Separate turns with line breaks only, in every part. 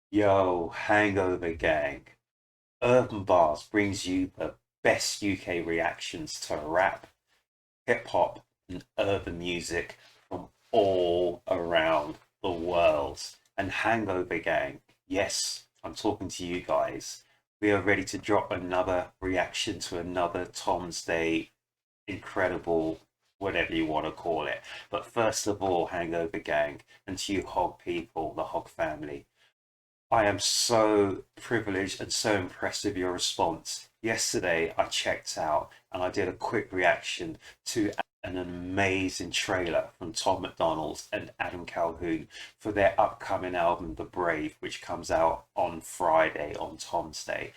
Yo, Hangover Gang. Urb'n Barz brings you the best UK reactions to rap, hip hop, and urban music from all around the world. And Hangover Gang, yes, I'm talking to you guys. We are ready to drop another reaction to another Tom's Day incredible, whatever you want to call it. But first of all, Hangover Gang, and to you Hog people, the Hog family. I am so privileged and so impressed with your response. Yesterday, I checked out and I did a quick reaction to an amazing trailer from Tom MacDonald and Adam Calhoun for their upcoming album, The Brave, which comes out on Friday on Tom's Day.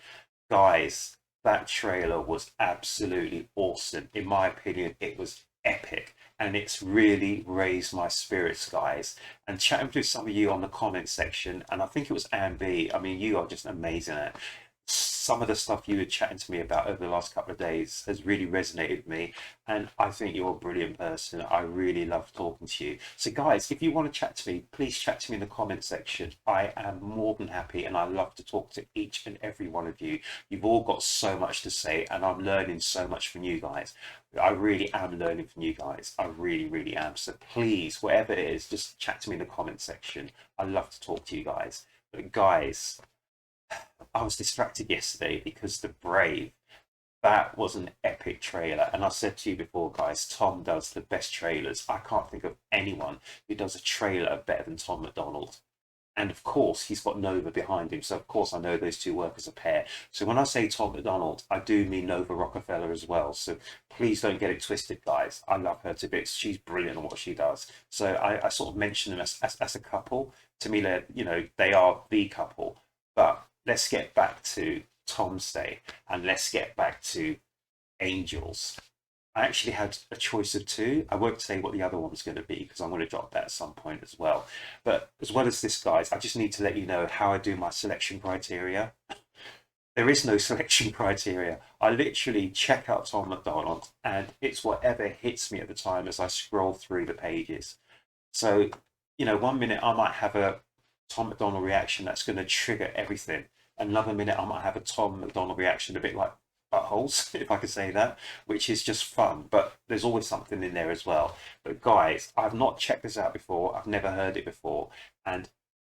Guys, that trailer was absolutely awesome. In my opinion, it was epic and it's really raised my spirits, guys. And chatting with some of you on the comment section, and I think it was Ambi. I mean, you are just amazing at it. Some of the stuff you were chatting to me about over the last couple of days has really resonated with me, and I think you're a brilliant person. I really love talking to you. So, guys, if you want to chat to me, please chat to me in the comment section. I am more than happy, and I love to talk to each and every one of you. You've all got so much to say, and I'm learning so much from you guys. I really am learning from you guys. I really, really am. So please, whatever it is, just chat to me in the comment section. I love to talk to you guys. But guys, I was distracted yesterday because The Brave, that was an epic trailer. And I said to you before, guys, Tom does the best trailers. I can't think of anyone who does a trailer better than Tom MacDonald. And of course, he's got Nova behind him. So, of course, I know those two work as a pair. So, when I say Tom MacDonald, I do mean Nova Rockefeller as well. So, please don't get it twisted, guys. I love her to bits. She's brilliant at what she does. So, I sort of mention them as a couple. To me, they are the couple. But let's get back to Tom's Day and let's get back to Angels. I actually had a choice of two. I won't say what the other one's going to be because I'm going to drop that at some point as well. But as well as this, guys, I just need to let you know how I do my selection criteria. There is no selection criteria. I literally check out Tom MacDonald and it's whatever hits me at the time as I scroll through the pages. So, 1 minute I might have a Tom MacDonald reaction that's going to trigger everything. Another minute I might have a Tom MacDonald reaction, a bit like buttholes, if I could say that, which is just fun. But there's always something in there as well. But guys, I've not checked this out before. I've never heard it before, and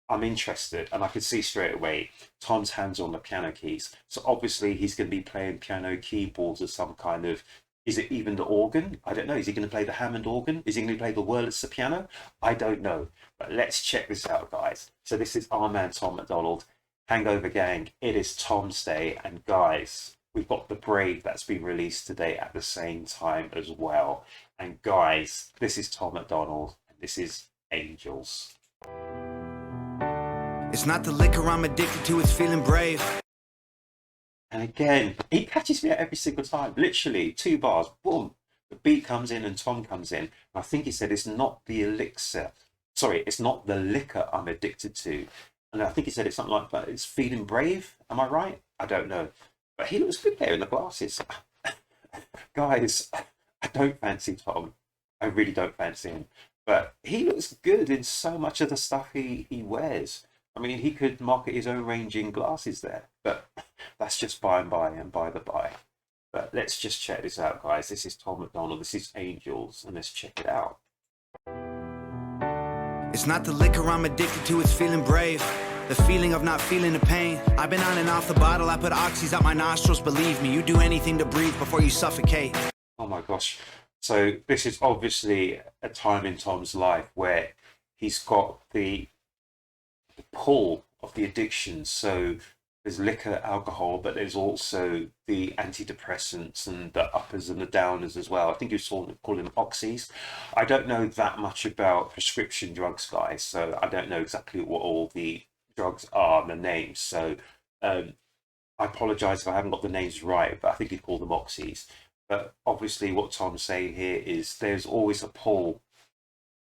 I'm interested. And I can see straight away Tom's hands on the piano keys. So obviously he's going to be playing piano keyboards or some kind of. Is it even the organ? I don't know. Is he going to play the Hammond organ? Is he going to play the Wurlitzer piano? I don't know. But let's check this out, guys. So this is our man Tom MacDonald, Hangover Gang. It is Tom's Day, and guys, we've got The Brave that's been released today at the same time as well. And guys, this is Tom MacDonald, and this is Angels.
It's not the liquor I'm addicted to, it's feeling brave.
And again, he catches me at every single time. Literally, 2 bars, boom. The beat comes in and Tom comes in. And I think he said it's not the elixir. Sorry, it's not the liquor I'm addicted to. And I think he said it's something like that. It's feeling brave. Am I right? I don't know. But he looks good there in the glasses. Guys, I don't fancy Tom. I really don't fancy him. But he looks good in so much of the stuff he wears. I mean, he could market his own range in glasses there. But that's just by and by and by the by. But let's just check this out, guys. This is Tom MacDonald. This is Angels. And let's check it out.
It's not the liquor I'm addicted to, it's feeling brave. The feeling of not feeling the pain. I've been on and off the bottle, I put oxys out my nostrils. Believe me, you do anything to breathe before you suffocate.
Oh my gosh. So this is obviously a time in Tom's life where he's got the pull of the addiction. So there's liquor, alcohol, but there's also the antidepressants and the uppers and the downers as well. I think you saw them call them oxys. I don't know that much about prescription drugs, guys, so I don't know exactly what all the drugs are and the names. So I apologise if I haven't got the names right, but I think he'd call them oxys. But obviously, what Tom's saying here is there's always a pull,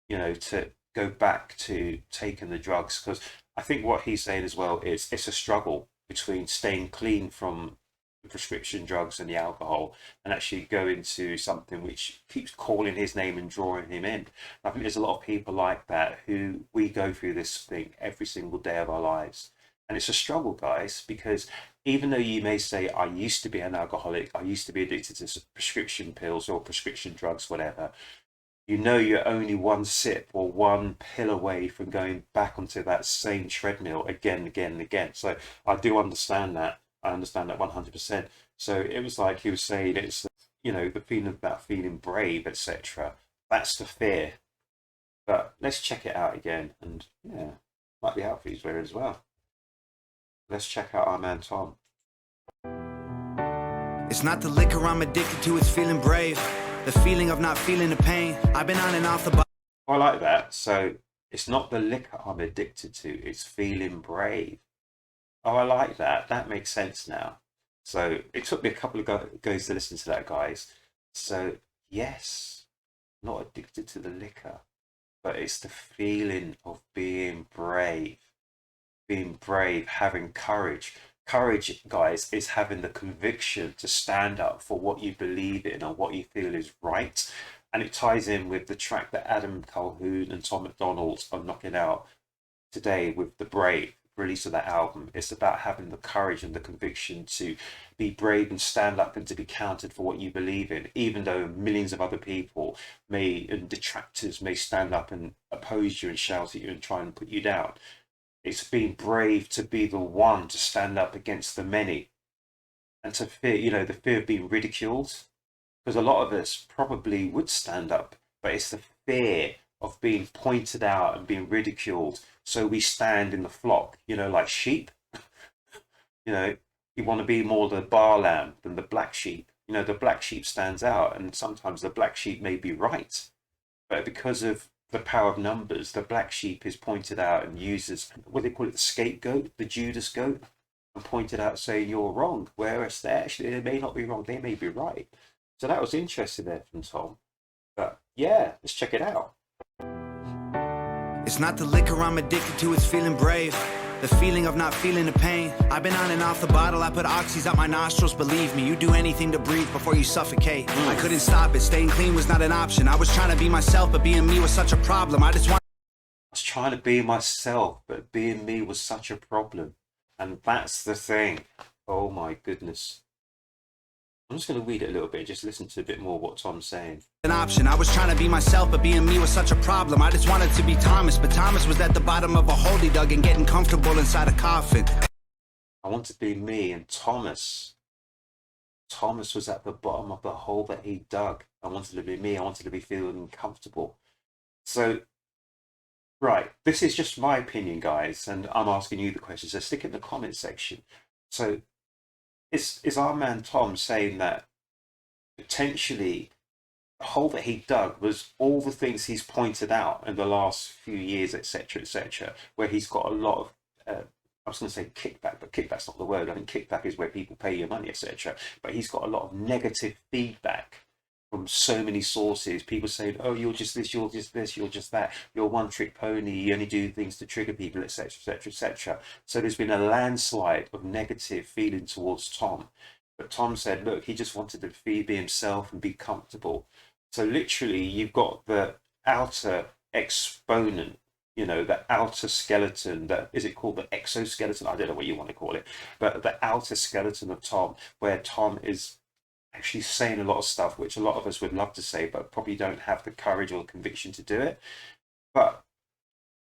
to go back to taking the drugs because I think what he's saying as well is it's a struggle between staying clean from the prescription drugs and the alcohol and actually going to something which keeps calling his name and drawing him in. I think there's a lot of people like that who we go through this thing every single day of our lives. And it's a struggle, guys, because even though you may say, I used to be an alcoholic, I used to be addicted to prescription pills or prescription drugs, whatever, you know you're only one sip or one pill away from going back onto that same treadmill again, again, and again. So I do understand that. I understand that 100%. So it was like he was saying, it's, you know, the feeling about feeling brave, etc. That's the fear. But let's check it out again. And yeah, might be helpful he's wearing as well. Let's check out our man Tom.
It's not the liquor I'm addicted to, it's feeling brave. The feeling of not feeling the pain. I've been on and off the bottle.
I like that. So it's not the liquor I'm addicted to, it's feeling brave. Oh, I like that. That makes sense now. So it took me a couple of goes to listen to that, guys. So yes, not addicted to the liquor, but it's the feeling of being brave. Being brave, having courage. Courage, guys, is having the conviction to stand up for what you believe in and what you feel is right. And it ties in with the track that Adam Calhoun and Tom MacDonald are knocking out today with The Brave release of that album. It's about having the courage and the conviction to be brave and stand up and to be counted for what you believe in, even though millions of other people may, and detractors may stand up and oppose you and shout at you and try and put you down. It's being brave to be the one to stand up against the many and to fear, you know, the fear of being ridiculed. Because a lot of us probably would stand up, but it's the fear of being pointed out and being ridiculed. So we stand in the flock, you know, like sheep. You know, you want to be more the bar lamb than the black sheep. You know, the black sheep stands out, and sometimes the black sheep may be right, but because of the power of numbers, the black sheep is pointed out and used as, what do they call it, the scapegoat, the Judas goat, and pointed out saying you're wrong, whereas they may not be wrong, they may be right. So that was interesting there from Tom. But yeah, let's check it out.
It's not the liquor I'm addicted to, it's feeling brave. The feeling of not feeling the pain. I've been on and off the bottle, I put oxys out my nostrils. Believe me, you do anything to breathe before you suffocate. I couldn't stop it, staying clean was not an option. I was trying to be myself, but being me was such a problem. I
was trying to be myself, but being me was such a problem. And that's the thing. Oh my goodness. I'm just going to read it a little bit, just listen to a bit more what Tom's saying.
An option. I was trying to be myself, but being me was such a problem. I just wanted to be Thomas, but Thomas was at the bottom of a hole he dug and getting comfortable inside a coffin.
I wanted to be me, and Thomas was at the bottom of the hole that he dug. I wanted to be me. I wanted to be feeling comfortable. So, right, this is just my opinion, guys, and I'm asking you the question. So stick it in the comment section. So, is our man Tom saying that potentially the hole that he dug was all the things he's pointed out in the last few years, etc., where he's got a lot of, I was going to say kickback, but kickback's not the word. I think kickback is where people pay your money, etc. But he's got a lot of negative feedback from so many sources. People saying, oh, you're just this, you're just this, you're just that, you're one trick pony, you only do things to trigger people, etc. So there's been a landslide of negative feeling towards Tom. But Tom said, look, he just wanted to be himself and be comfortable. So literally you've got the outer exponent, you know, the outer skeleton, that is it called the exoskeleton? I don't know what you want to call it, but the outer skeleton of Tom, where Tom is actually saying a lot of stuff which a lot of us would love to say, but probably don't have the courage or the conviction to do it. But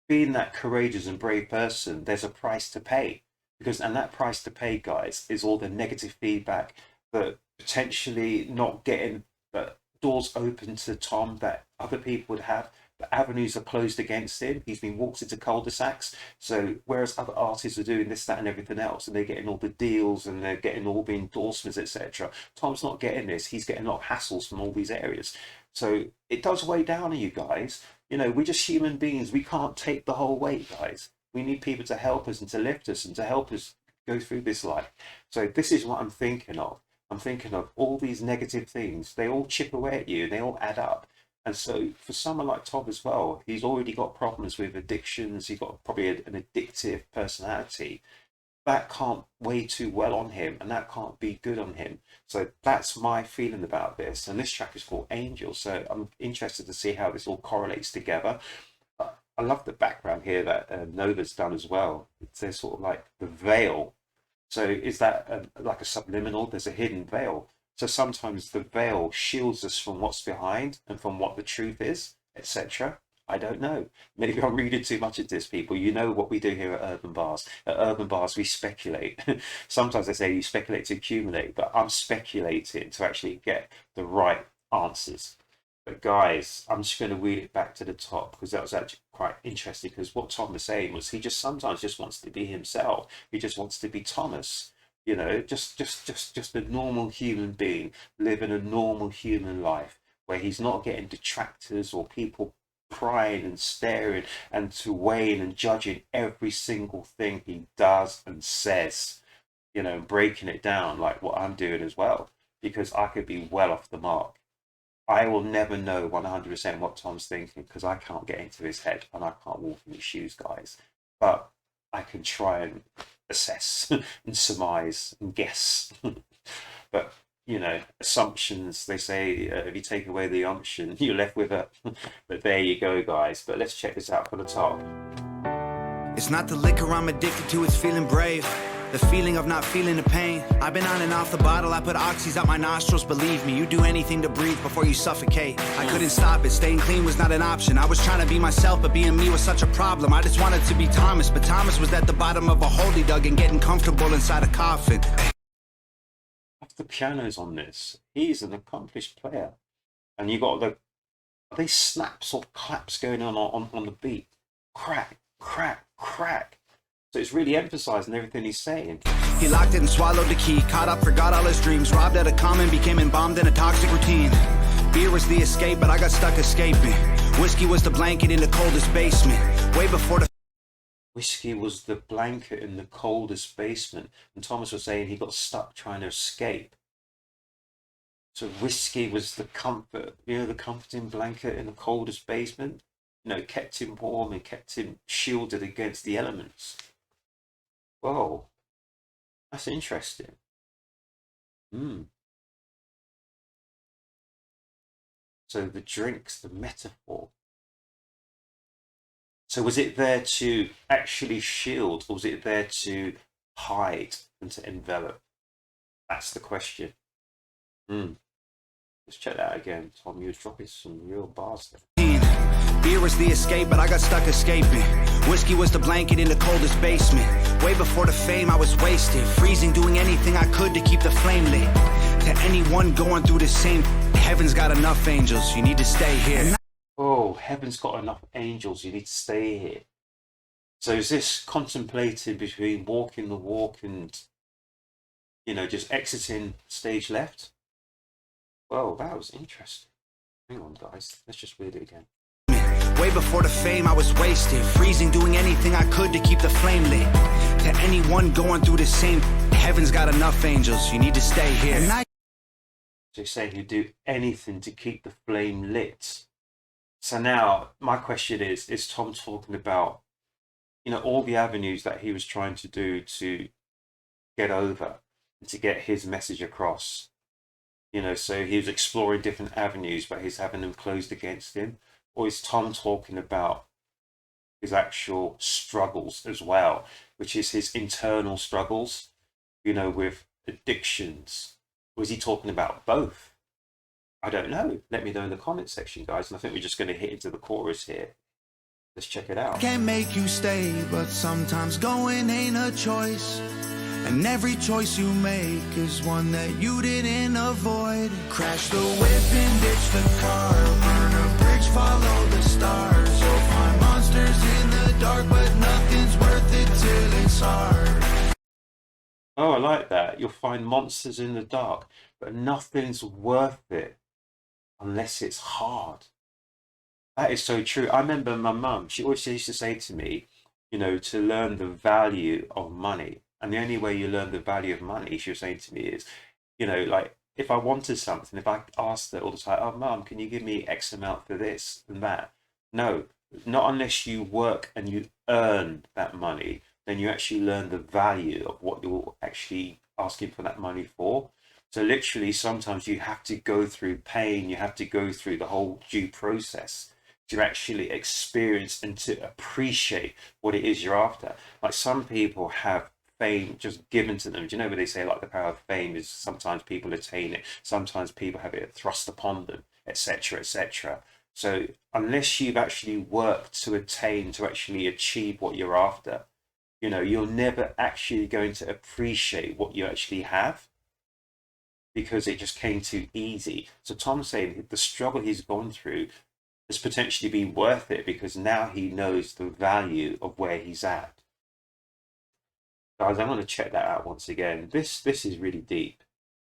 being that courageous and brave person, there's a price to pay, and that price to pay, guys, is all the negative feedback, that potentially not getting the doors open to Tom that other people would have. The avenues are closed against him. He's been walked into cul-de-sacs. So whereas other artists are doing this, that, and everything else, and they're getting all the deals and they're getting all the endorsements, etc., Tom's not getting this. He's getting a lot of hassles from all these areas. So it does weigh down on you guys. You know, we're just human beings. We can't take the whole weight, guys. We need people to help us and to lift us and to help us go through this life. So this is what I'm thinking of. I'm thinking of all these negative things. They all chip away at you. They all add up. And so for someone like Tom as well, he's already got problems with addictions. He's got probably an addictive personality. That can't weigh too well on him, and that can't be good on him. So that's my feeling about this. And this track is called Angel. So I'm interested to see how this all correlates together. I love the background here that Nova's done as well. It's a sort of like the veil. So is that like a subliminal? There's a hidden veil. So sometimes the veil shields us from what's behind and from what the truth is, etc. I don't know. Maybe I'm reading too much at this, people. You know what we do here at Urb'n Barz. At Urb'n Barz, we speculate. Sometimes they say you speculate to accumulate, but I'm speculating to actually get the right answers. But guys, I'm just going to read it back to the top because that was actually quite interesting. Because what Tom was saying was he just sometimes just wants to be himself. He just wants to be Thomas. You know, just a normal human being living a normal human life where he's not getting detractors or people prying and staring and to weighing and judging every single thing he does and says. You know, breaking it down like what I'm doing as well because I could be well off the mark. I will never know 100% what Tom's thinking because I can't get into his head and I can't walk in his shoes, guys. But I can try and assess and surmise and guess. But, you know, assumptions, they say, if you take away the unction, you're left with a. But there you go, guys. But let's check this out from the top.
It's not the liquor I'm addicted to, it's feeling brave. The feeling of not feeling the pain. I've been on and off the bottle, I put oxys out my nostrils. Believe me, you do anything to breathe before you suffocate. I couldn't stop it, staying clean was not an option. I was trying to be myself, but being me was such a problem. I just wanted to be Thomas, but Thomas was at the bottom of a hole he dug and getting comfortable inside a coffin.
The pianos on this, he's an accomplished player. And you got the, are they snaps or claps going on the beat? Crack, crack, crack. So it's really emphasizing everything he's saying.
He locked it and swallowed the key, caught up, forgot all his dreams, robbed at a common, became embalmed in a toxic routine. Beer was the escape, but I got stuck escaping. Whiskey was the blanket in the coldest basement. Way before the
whiskey was the blanket in the coldest basement. And Thomas was saying he got stuck trying to escape. So whiskey was the comfort, you know, the comforting blanket in the coldest basement. You know, it kept him warm and kept him shielded against the elements. Whoa, that's interesting. So the drinks, the metaphor. So was it there to actually shield, or was it there to hide and to envelop? That's the question. Let's check that out again. Tom, you was dropping some real bars there.
Beer was the escape, but I got stuck escaping. Whiskey was the blanket in the coldest basement. Way before the fame, I was wasted. Freezing, doing anything I could to keep the flame lit. To anyone going through the same, heaven's got enough angels, you need to stay here.
Oh, heaven's got enough angels, you need to stay here. So is this contemplating between walking the walk and, you know, just exiting stage left? Well, that was interesting. Hang on, guys. Let's just read it again.
Way before the fame, I was wasted. Freezing, doing anything I could to keep the flame lit. To anyone going through the same, heaven's got enough angels, you need to stay here.
So you're saying you do anything to keep the flame lit. So now, my question is Tom talking about, you know, all the avenues that he was trying to do to get over and to get his message across? You know, so he was exploring different avenues, but he's having them closed against him. Or is Tom talking about his actual struggles as well, which is his internal struggles, you know, with addictions? Or is he talking about both? I don't know. Let me know in the comment section, guys. And I think we're just going to hit into the chorus here. Let's check it out.
Can't make you stay, but sometimes going ain't a choice. And every choice you make is one that you didn't avoid. Crash the whip and ditch the car. Burn a bridge, follow the stars. You'll find monsters in the dark, but nothing's worth it till it's hard.
Oh, I like that. You'll find monsters in the dark, but nothing's worth it unless it's hard. That is so true. I remember my mum, she always used to say to me, you know, to learn the value of money. And the only way you learn the value of money, she was saying to me, is, you know, like if I wanted something, if I asked her all the time, oh, Mum, can you give me X amount for this and that? No, not unless you work and you earn that money, then you actually learn the value of what you're actually asking for that money for. So literally, sometimes you have to go through pain, you have to go through the whole due process to actually experience and to appreciate what it is you're after. Like some people have fame just given to them. Do you know what they say, like the power of fame is sometimes people attain it, sometimes people have it thrust upon them, etc., etc. So unless you've actually worked to attain, to actually achieve what you're after, you know, you're never actually going to appreciate what you actually have because it just came too easy. So Tom's saying the struggle he's gone through has potentially been worth it because now he knows the value of where he's at. Guys, I'm going to check that out once again. This is really deep.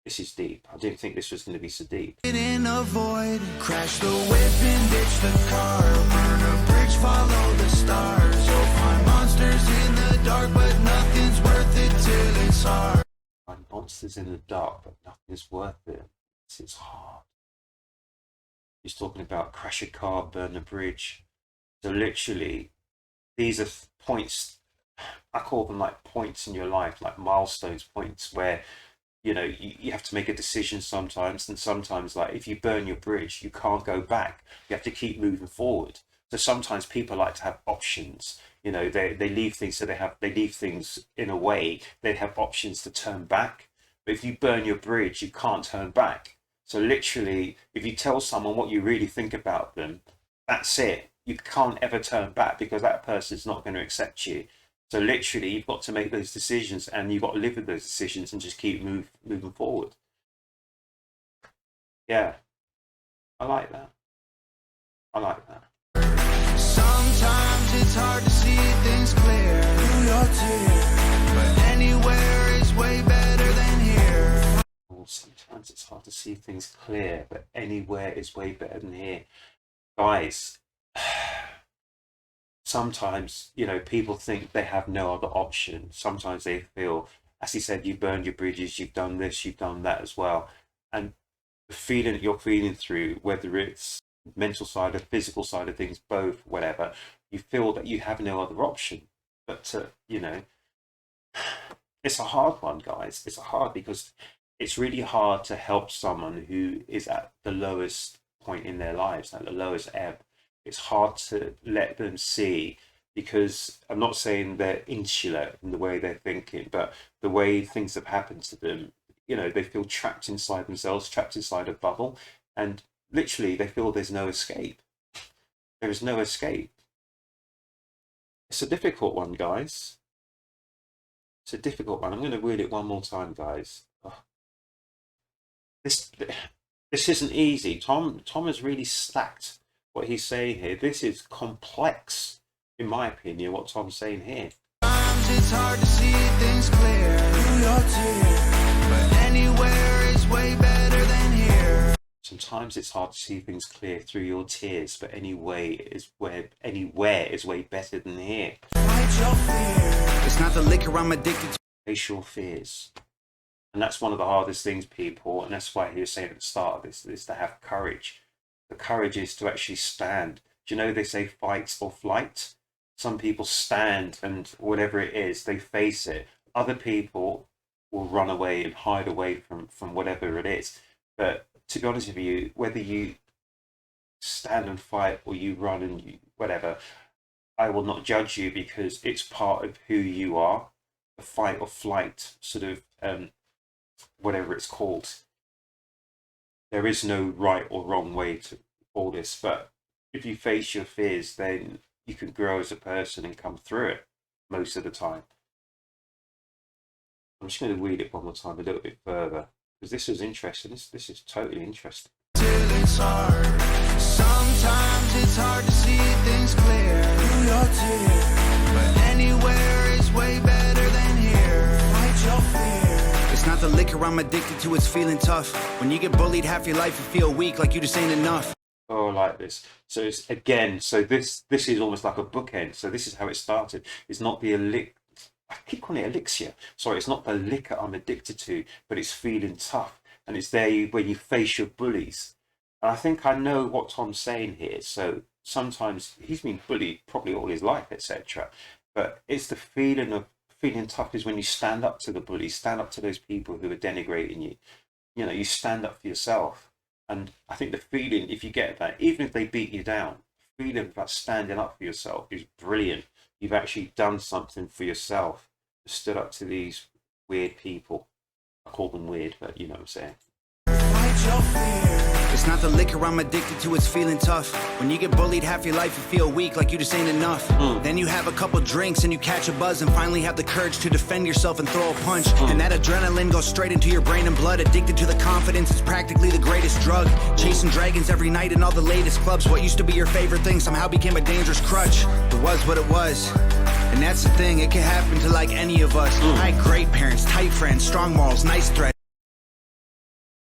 This is deep. I didn't think this was going to be so deep.
In a void, crash the whip and ditch the car, burn a bridge, follow the stars. You'll find monsters in the dark, but nothing's worth it till it's hard.
Find monsters in the dark, but nothing's worth it. It's hard. He's talking about crash a car, burn a bridge. So literally, these are points. I call them like points in your life, like milestones, points where, you know, you have to make a decision sometimes, and sometimes, like if you burn your bridge, you can't go back. You have to keep moving forward. So sometimes people like to have options. You know, they leave things, so they leave things in a way they have options to turn back. But if you burn your bridge, you can't turn back. So literally, if you tell someone what you really think about them, that's it. You can't ever turn back because that person's not going to accept you. So literally, you've got to make those decisions, and you've got to live with those decisions and just keep moving forward. Yeah, I like that. I like that.
Sometimes it's hard to see things clear through your tears, but anywhere is way better than here.
Well, sometimes it's hard to see things clear, but anywhere is way better than here. Guys, sometimes, you know, people think they have no other option. Sometimes they feel, as he said, you've burned your bridges, you've done this, you've done that as well. And the feeling that you're feeling through, whether it's mental side or physical side of things, both, whatever, you feel that you have no other option. But, you know, it's a hard one, guys. It's hard because it's really hard to help someone who is at the lowest point in their lives, at the lowest ebb. It's hard to let them see, because I'm not saying they're insular in the way they're thinking, but the way things have happened to them, you know, they feel trapped inside themselves, trapped inside a bubble, and literally they feel there's no escape. There is no escape. It's a difficult one, guys. It's a difficult one. I'm going to read it one more time, guys. Oh. This isn't easy. Tom has really stacked what he's saying here. This is complex, in my opinion, what Tom's saying here.
Sometimes it's hard to see things clear through your tears, but anywhere is way better than here.
Sometimes it's hard to see things clear through your tears, but anywhere is way better than here.
Fight your fear. It's not the liquor I'm addicted to.
Face your fears. And that's one of the hardest things, people, and that's why he was saying at the start of this, is to have courage. The courage is to actually stand. Do you know they say fight or flight? Some people stand, and whatever it is, they face it. Other people will run away and hide away from whatever it is. But to be honest with you, whether you stand and fight or you run and whatever, I will not judge you, because it's part of who you are. The fight or flight sort of whatever it's called. There is no right or wrong way to call this, but if you face your fears, then you can grow as a person and come through it most of the time. I'm just going to read it one more time, a little bit further, because this is interesting. This is totally interesting.
Till it's hard. Sometimes it's hard to see things clear through your tears, but anywhere is way better than here. Fight your fear. It's not the liquor I'm addicted to, it's feeling tough. When you get bullied half your life, you feel weak, like you just ain't enough.
Oh, I like this. So it's again, so this is almost like a bookend. So this is how it started. It's not the I keep calling it elixir. Sorry, it's not the liquor I'm addicted to, but it's feeling tough. And it's there when you face your bullies. And I think I know what Tom's saying here. So sometimes he's been bullied probably all his life, etc. But it's the feeling of feeling tough is when you stand up to the bullies, stand up to those people who are denigrating you. You know, you stand up for yourself. And I think the feeling, if you get that, even if they beat you down, freedom about standing up for yourself is brilliant. You've actually done something for yourself. You stood up to these weird people. I call them weird, but you know what I'm saying.
It's not the liquor I'm addicted to, it's feeling tough. When you get bullied half your life, you feel weak, like you just ain't enough. Then you have a couple drinks and you catch a buzz and finally have the courage to defend yourself and throw a punch. And that adrenaline goes straight into your brain and blood. Addicted to the confidence, it's practically the greatest drug. Chasing dragons every night in all the latest clubs. What used to be your favorite thing somehow became a dangerous crutch. It was what it was. And that's the thing, it can happen to like any of us. I had great parents, tight friends, strong morals, nice threats.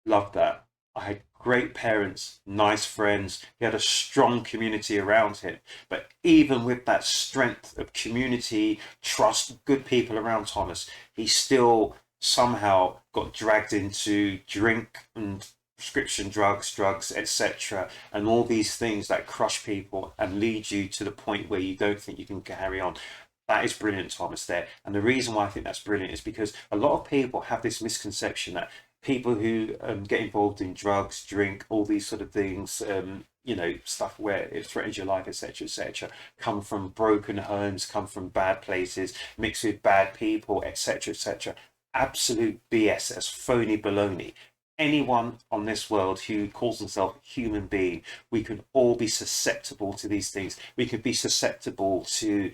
Love that. I had great parents, nice friends. He had a strong community around him. But even with that strength of community, trust, good people around Thomas, he still somehow got dragged into drink and prescription drugs, etc., and all these things that crush people and lead you to the point where you don't think you can carry on. That is brilliant, Thomas, there. And the reason why I think that's brilliant is because a lot of people have this misconception that people who get involved in drugs, drink, all these sort of things, you know, stuff where it threatens your life, etc., come from broken homes, come from bad places, mixed with bad people, etc. Absolute BS. That's phony baloney. Anyone on this world who calls themselves a human being, we can all be susceptible to these things. We could be susceptible to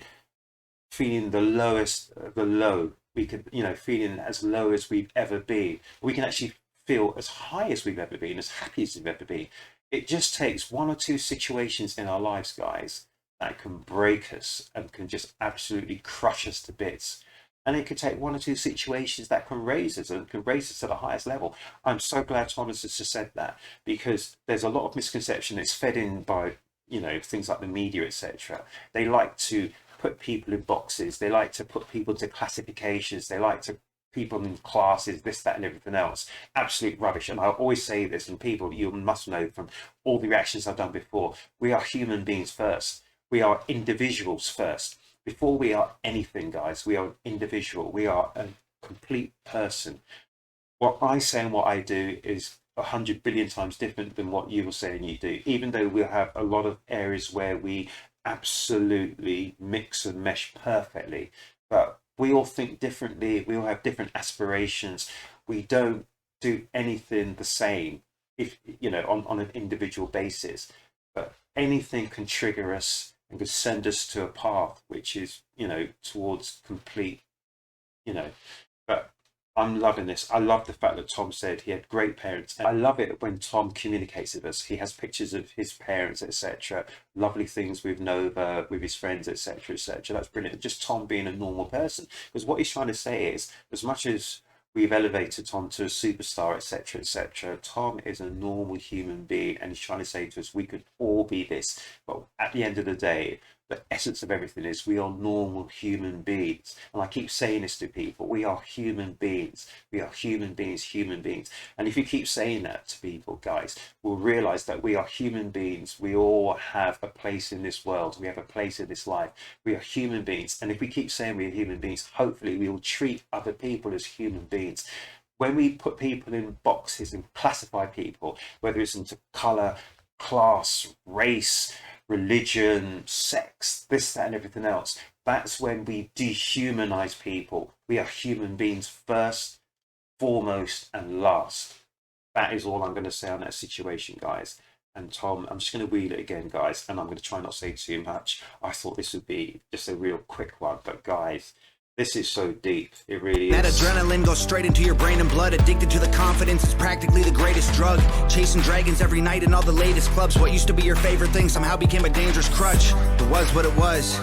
feeling the lowest of the low. We could, you know, feeling as low as we've ever been. We can actually feel as high as we've ever been, as happy as we've ever been. It just takes one or two situations in our lives, guys, that can break us and can just absolutely crush us to bits. And it could take one or two situations that can raise us and can raise us to the highest level. I'm so glad Thomas has just said that, because there's a lot of misconception that's fed in by, you know, things like the media, etc. They like to put people in boxes. They like to put people into classifications. They like to people in classes, this, that, and everything else. Absolute rubbish. And I always say this, and people, you must know from all the reactions I've done before, we are human beings first. We are individuals first. Before we are anything, guys, we are an individual. We are a complete person. What I say and what I do is 100 billion times different than what you will say and you do, even though we'll have a lot of areas where we absolutely mix and mesh perfectly, but we all think differently. We all have different aspirations. We don't do anything the same, if you know, on an individual basis, but anything can trigger us and can send us to a path which is, you know, towards complete, you know. But I'm loving this. I love the fact that Tom said he had great parents. I love it when Tom communicates with us. He has pictures of his parents, etc. Lovely things with Nova, with his friends, etc., etc. That's brilliant. Just Tom being a normal person. Because what he's trying to say is, as much as we've elevated Tom to a superstar, etc., Tom is a normal human being, and he's trying to say to us, we could all be this. But at the end of the day, the essence of everything is we are normal human beings. And I keep saying this to people, we are human beings. We are human beings. And if you keep saying that to people, guys, we'll realize that we are human beings. We all have a place in this world. We have a place in this life. We are human beings. And if we keep saying we are human beings, hopefully we will treat other people as human beings. When we put people in boxes and classify people, whether it's into color, class, race, religion, sex, this, that, and everything else, that's when we dehumanize people. We are human beings first, foremost, and last. That is all I'm going to say on that situation, guys. And Tom, I'm just going to wheel it again, guys, and I'm going to try not to say too much. I thought this would be just a real quick one, but guys, this is so deep. It really is.
That adrenaline goes straight into your brain and blood. Addicted to the confidence, it's practically the greatest drug. Chasing dragons every night in all the latest clubs. What used to be your favorite thing somehow became a dangerous crutch. It was what it was.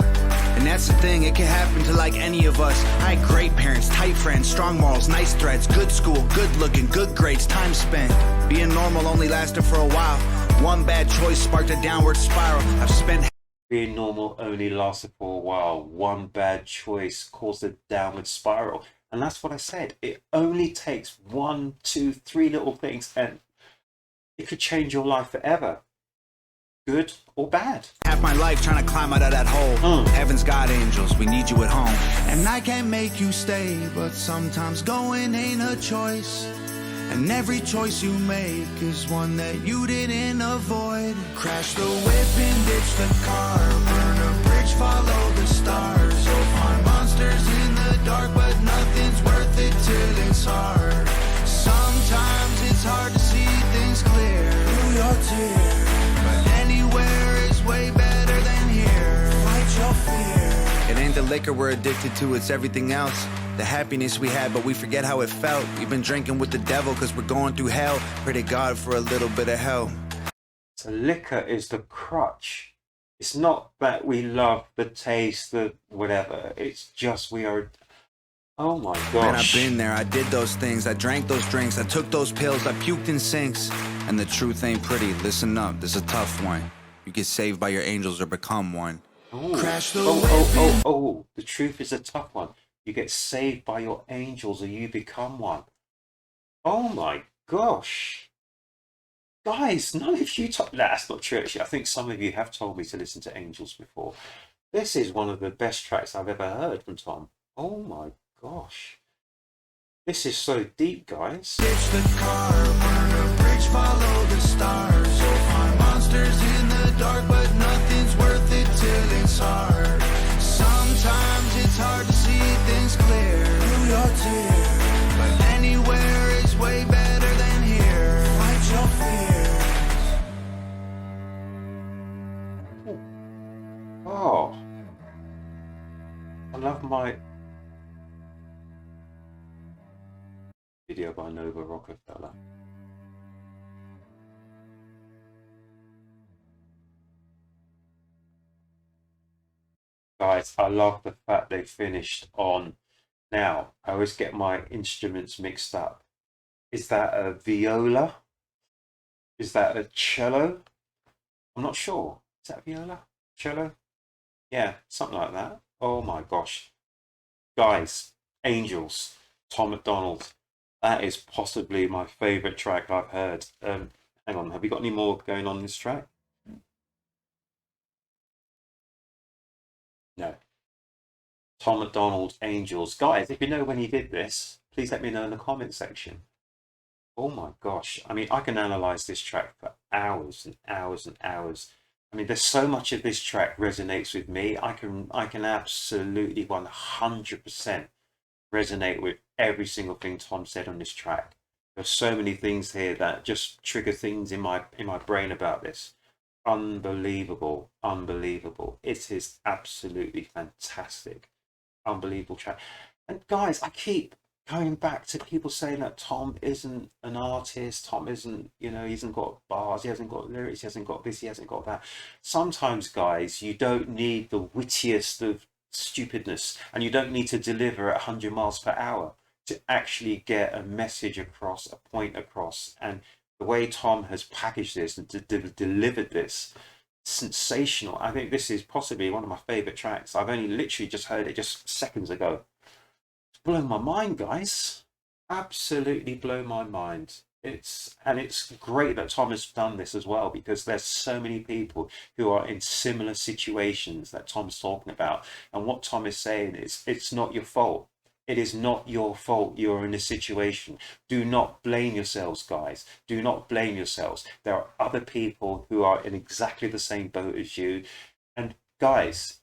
And that's the thing, it can happen to like any of us. I had great parents, tight friends, strong morals, nice threads, good school, good looking, good grades, time spent. Being normal only lasted for a while. One bad choice sparked a downward spiral. I've spent
being normal only lasted for a while. One bad choice caused a downward spiral. And that's what I said. It only takes 1, 2, 3 little things and it could change your life forever. Good or bad.
Half my life trying to climb out of that hole. Heaven's got angels, we need you at home. And I can't make you stay, but sometimes going ain't a choice. And every choice you make is one that you didn't avoid. Crash the whip and ditch the car, burn a bridge, follow the stars. You'll find monsters in the dark, but nothing's worth it till it's hard. Sometimes it's hard to see things clear through your tears, but anywhere is way better than here. Fight your fear. It ain't the liquor we're addicted to, it's everything else. The happiness we had, but we forget how it felt. We've been drinking with the devil cause we're going through hell. Pray to God for a little bit of help.
So liquor is the crutch. It's not that we love the taste, the whatever. It's just we are... Oh my gosh.
Man, I've been there, I did those things. I drank those drinks, I took those pills, I puked in sinks. And the truth ain't pretty, listen up, this is a tough one. You get saved by your angels or become one.
Ooh.
Crash the
oh, the truth is a tough one. You get saved by your angels or you become one. Oh my gosh. Guys, none of you that's not true actually. I think some of you have told me to listen to Angels before. This is one of the best tracks I've ever heard from Tom. Oh my gosh. This is so deep, guys.
Ditch the car, burn a bridge, follow the stars. You'll find monsters in the dark, but nothing's worth it till it's hard. Sometimes it's hard to see things clear through your tears, but anywhere is way better than here. Fight your fears.
Oh. I love my video by Nova Rockefeller. Guys, I love the fact they finished on... Now, I always get my instruments mixed up. Is that a viola? Is that a cello? I'm not sure. Is that viola? Cello? Yeah, something like that. Oh my gosh. Guys, Angels, Tom MacDonald. That is possibly my favourite track I've heard. Hang on, have you got any more going on this track? No. Tom MacDonald, Angels. Guys, if you know when he did this, please let me know in the comment section. Oh my gosh. I mean, I can analyse this track for hours and hours and hours. I mean, there's so much of this track resonates with me. I can absolutely 100% resonate with every single thing Tom said on this track. There's so many things here that just trigger things in my brain about this. Unbelievable, unbelievable. It is absolutely fantastic. Unbelievable track. And guys, I keep going back to people saying that Tom isn't an artist, Tom isn't, you know, he hasn't got bars, he hasn't got lyrics, he hasn't got this, he hasn't got that. Sometimes, guys, you don't need the wittiest of stupidness, and you don't need to deliver at 100 miles per hour to actually get a message across, a point across. And the way Tom has packaged this and delivered this, sensational. I think this is possibly one of my favorite tracks. I've only literally just heard it just seconds ago. It's blown my mind, guys. Absolutely blown my mind. It's great that Tom has done this as well, because there's so many people who are in similar situations that Tom's talking about. And what Tom is saying is, it's not your fault. It is not your fault you're in this situation. Do not blame yourselves, guys. Do not blame yourselves. There are other people who are in exactly the same boat as you. And guys,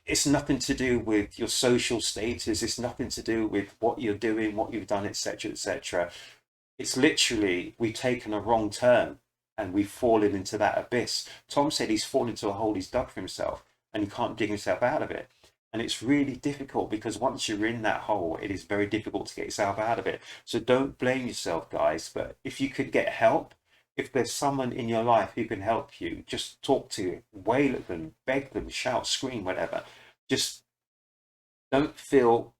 it's nothing to do with your social status. It's nothing to do with what you're doing, what you've done, etc., etc. It's literally, we've taken a wrong turn and we've fallen into that abyss. Tom said he's fallen into a hole he's dug for himself and he can't dig himself out of it. And it's really difficult, because once you're in that hole, it is very difficult to get yourself out of it. So don't blame yourself, guys. But if you could get help, if there's someone in your life who can help you, just talk to you, wail at them, beg them, shout, scream, whatever. Just don't feel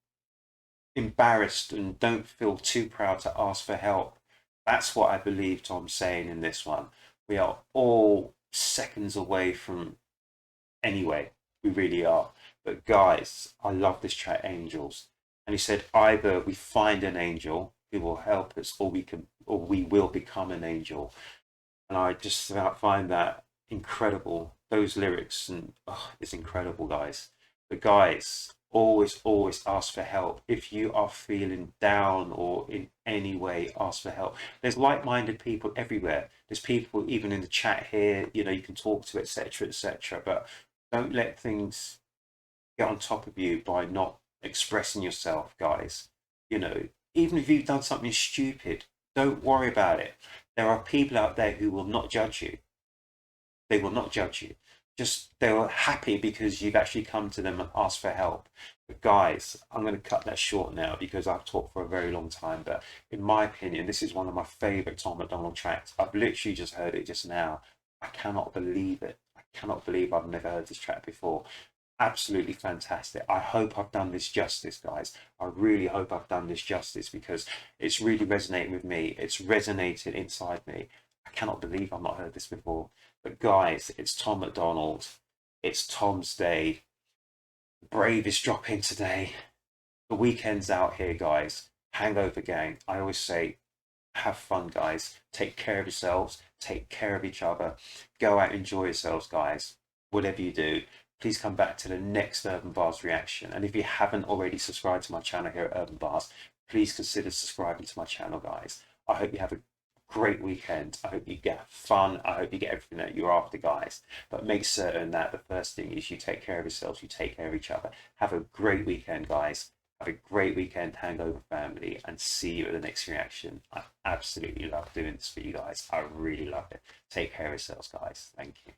embarrassed and don't feel too proud to ask for help. That's what I believe Tom's saying in this one. We are all seconds away from... Anyway, we really are. But guys, I love this track, Angels. And he said, either we find an angel who will help us, or we will become an angel. And I just find that incredible. Those lyrics, and it's incredible, guys. But guys, always ask for help. If you are feeling down or in any way, ask for help. There's like-minded people everywhere. There's people even in the chat here, you know, you can talk to, etc., etc. But don't let things get on top of you by not expressing yourself, guys. You know, even if you've done something stupid, don't worry about it. There are people out there who will not judge you. They will not judge you. Just they were happy because you've actually come to them and asked for help. But guys, I'm going to cut that short now because I've talked for a very long time. But in my opinion, this is one of my favourite Tom MacDonald tracks. I've literally just heard it just now. I cannot believe it. I cannot believe I've never heard this track before. Absolutely fantastic. I hope I've done this justice, guys. I really hope I've done this justice because it's really resonating with me. It's resonated inside me. I cannot believe I've not heard this before. But guys, it's Tom MacDonald. It's Tom's Day. The Brave is dropping today. The weekend's out here, guys. Hangover gang. I always say, have fun, guys. Take care of yourselves. Take care of each other. Go out, enjoy yourselves, guys. Whatever you do, please come back to the next Urb'n Barz reaction. And if you haven't already subscribed to my channel here at Urb'n Barz, please consider subscribing to my channel, guys. I hope you have a great weekend. I hope you get fun. I hope you get everything that you're after, guys. But make certain that the first thing is you take care of yourselves, you take care of each other. Have a great weekend, guys. Have a great weekend, Hangover family, and see you at the next reaction. I absolutely love doing this for you guys. I really love it. Take care of yourselves, guys. Thank you.